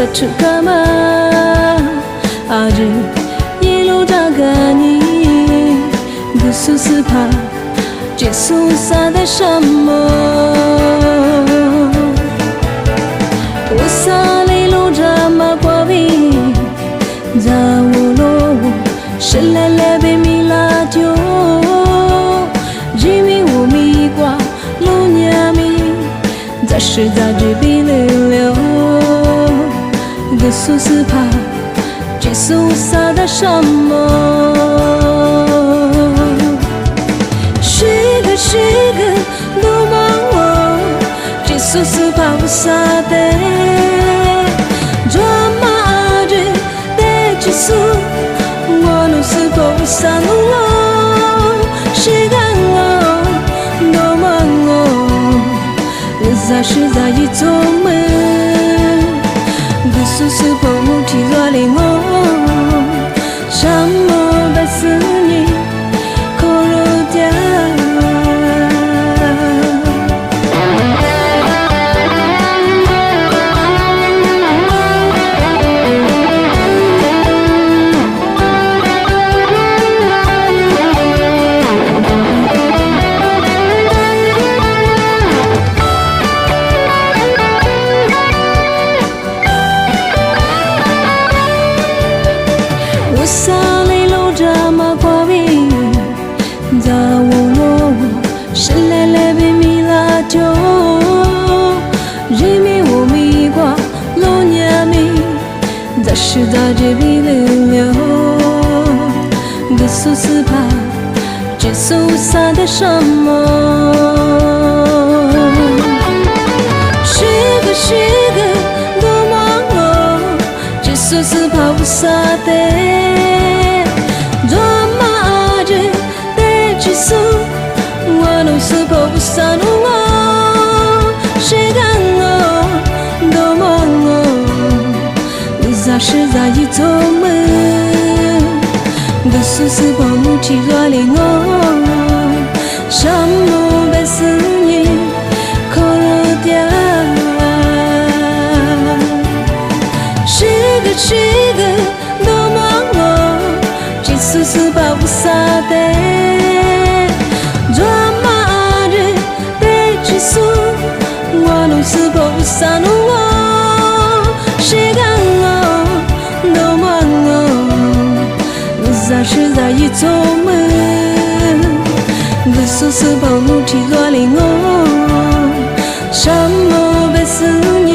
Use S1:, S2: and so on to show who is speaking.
S1: सचुकामा आज येलो जागानी गुसुसुफा जिसु सादा शम्मो उसाले लो जामा पावी जावलो शलले बे मिलाdio jimi umi kwa lo nyami za shi za ji bi le liu gusu su pa ji su sa da什么是个路盲我ji su su pa u sa de drama de ji su我努是不散了是干我多忙我在是在一种门不是是不母体做令我什么的思念可如掉是在这里流的苏斯帕这苏萨的什么是个多忙哦这苏斯帕乌萨的多忙着的这苏我努斯帕乌萨努我是干哦多忙哦在是在一种门，不是是不母体做令我，什么被思念可如掉，是个多忙我，只是是把我撒的，做嘛的被结束，我努是不撒努我，是干。在是在一种门，不是是不母体做令我，什么被思念。